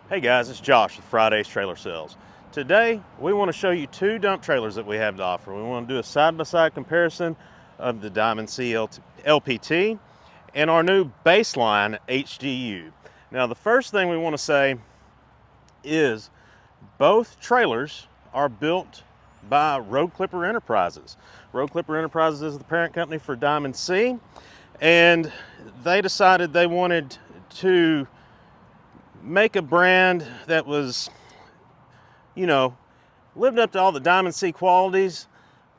Hey guys, it's Josh with Friday's Trailer Sales. Today, we want to show you two dump trailers that we have to offer. We want to do a side-by-side comparison of the Diamond C LPT and our new Baseline HDU. Now, the first thing we want to say is both trailers are built by Roadclipper Enterprises. Roadclipper Enterprises is the parent company for Diamond C, and they decided they wanted to make a brand that was, lived up to all the Diamond C qualities,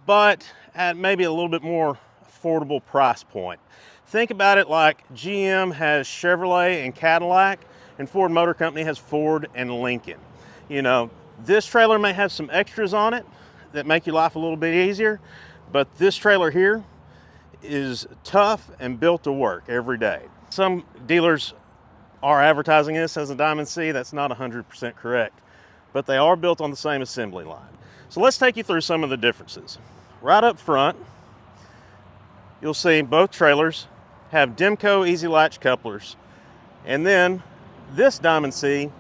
but at maybe a little bit more affordable price point. Think about it like GM has Chevrolet and Cadillac, and Ford Motor Company has Ford and Lincoln. This trailer may have some extras on it that make your life a little bit easier, but this trailer here is tough and built to work every day. Some dealers are advertising this as a Diamond C. That's not 100% correct, but they are built on the same assembly line. So let's take you through some of the differences. Right up front, you'll see both trailers have Demco Easy Latch couplers, and then this Diamond C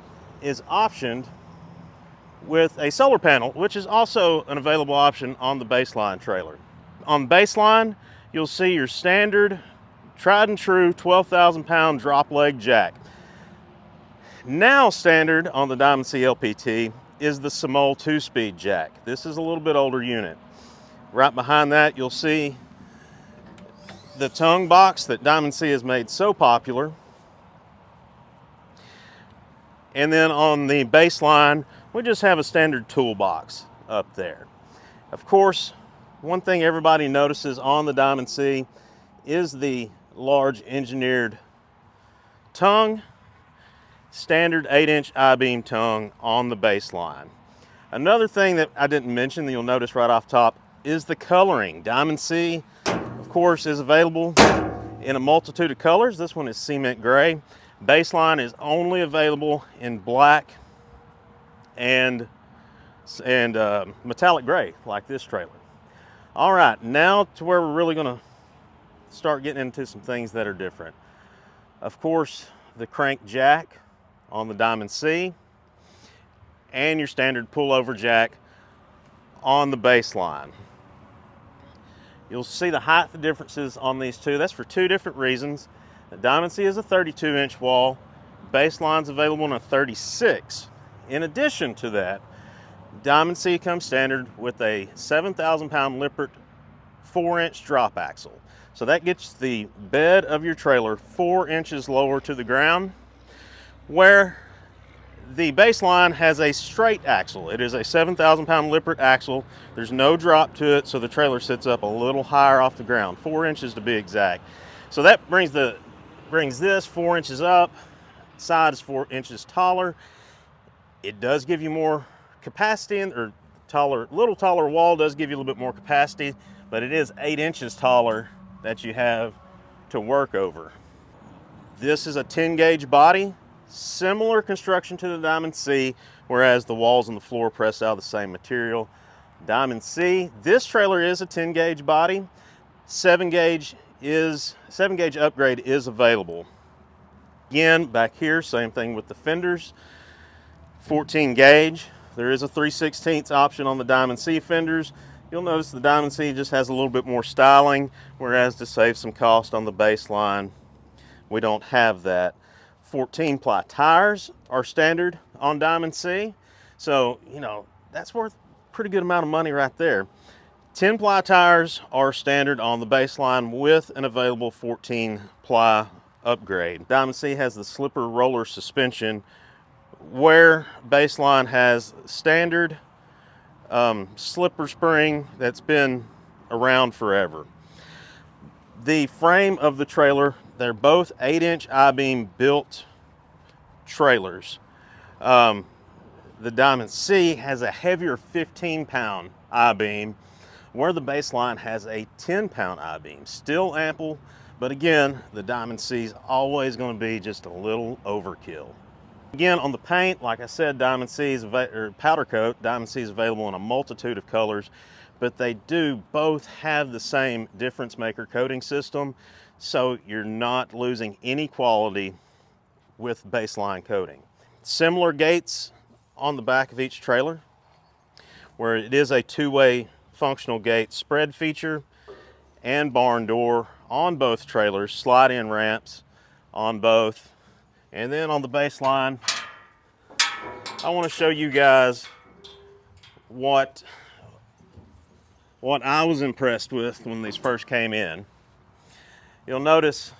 is optioned with a solar panel, which is also an available option on the Baseline trailer. On Baseline, you'll see your standard, tried and true 12,000 pound drop leg jack. Now standard on the Diamond C LPT is the Simol 2-speed jack. This is a little bit older unit. Right behind that, you'll see the tongue box that Diamond C has made so popular. And then on the Baseline, we just have a standard toolbox up there. Of course, one thing everybody notices on the Diamond C is the large engineered tongue, standard 8-inch I-beam tongue on the Baseline. Another thing that I didn't mention that you'll notice right off top is the coloring. Diamond C, of course, is available in a multitude of colors. This one is cement gray. Baseline is only available in black and metallic gray, like this trailer. All right, now to where we're really gonna start getting into some things that are different. Of course, the crank jack on the Diamond C and your standard pullover jack on the Baseline. You'll see the height differences on these two. That's for two different reasons. The Diamond C is a 32-inch wall. Baseline's available in a 36. In addition to that, Diamond C comes standard with a 7,000 pound Lippert 4-inch drop axle. So that gets the bed of your trailer 4 inches lower to the ground, where the Baseline has a straight axle. It is a 7,000 pound Lippert axle. There's no drop to it, so the trailer sits up a little higher off the ground, 4 inches to be exact. So that brings this 4 inches up, side is 4 inches taller. It does give you more capacity, or little taller wall does give you a little bit more capacity, but it is 8 inches taller that you have to work over. This is a 10 gauge body, similar construction to the Diamond C, whereas the walls and the floor pressed out of the same material. Diamond C, this trailer is a 10 gauge body. 7 gauge upgrade is available. Again, back here, same thing with the fenders. 14 gauge. There is a 3/16 option on the Diamond C fenders. You'll notice the Diamond C just has a little bit more styling, whereas to save some cost on the Baseline, we don't have that. 14-ply tires are standard on Diamond C. So, that's worth a pretty good amount of money right there. 10-ply tires are standard on the Baseline with an available 14-ply upgrade. Diamond C has the slipper roller suspension, where Baseline has standard slipper spring that's been around forever. The frame of the trailer, they're both 8-inch I-beam built trailers. The Diamond C has a heavier 15-pound I-beam, where the Baseline has a 10-pound I-beam. Still ample, but again, the Diamond C is always going to be just a little overkill. Again, on the paint, like I said, Diamond C is powder coat. Diamond C is available in a multitude of colors, but they do both have the same difference maker coating system, so you're not losing any quality with Baseline coating. Similar gates on the back of each trailer, where it is a two-way functional gate spread feature and barn door on both trailers, slide-in ramps on both. And then on the Baseline, I want to show you guys what I was impressed with when these first came in. You'll notice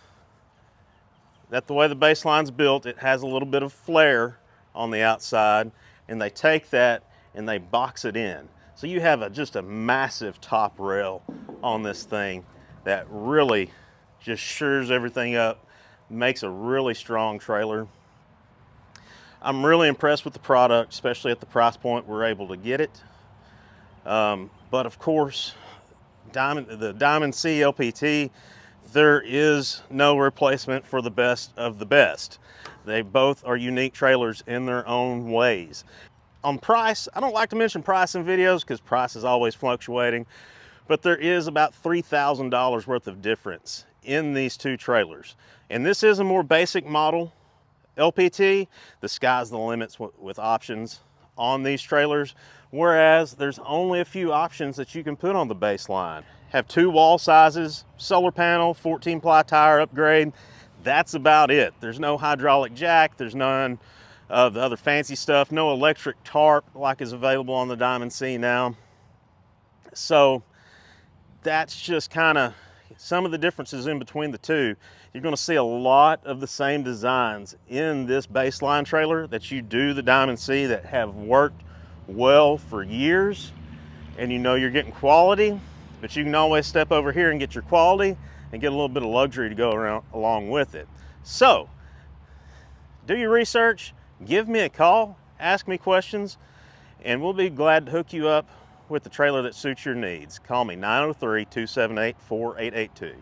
that the way the Baseline's built, it has a little bit of flare on the outside, and they take that and they box it in. So you have just a massive top rail on this thing that really just shores everything up, makes a really strong trailer. I'm really impressed with the product, especially at the price point we're able to get it. But of course, the Diamond C LPT, there is no replacement for the best of the best. They both are unique trailers in their own ways. On price, I don't like to mention price in videos because price is always fluctuating, but there is about $3,000 worth of difference in these two trailers. And this is a more basic model LPT. The sky's the limits with options on these trailers, whereas there's only a few options that you can put on the Baseline. Have two wall sizes, solar panel, 14-ply tire upgrade. That's about it. There's no hydraulic jack, there's none of the other fancy stuff, no electric tarp like is available on the Diamond C now. So that's just kind of some of the differences in between the two. You're going to see a lot of the same designs in this Baseline trailer that you do the Diamond C that have worked well for years, and you know you're getting quality, but you can always step over here and get your quality and get a little bit of luxury to go around along with it. So do your research, give me a call, ask me questions, and we'll be glad to hook you up with the trailer that suits your needs. Call me 903-278-4882.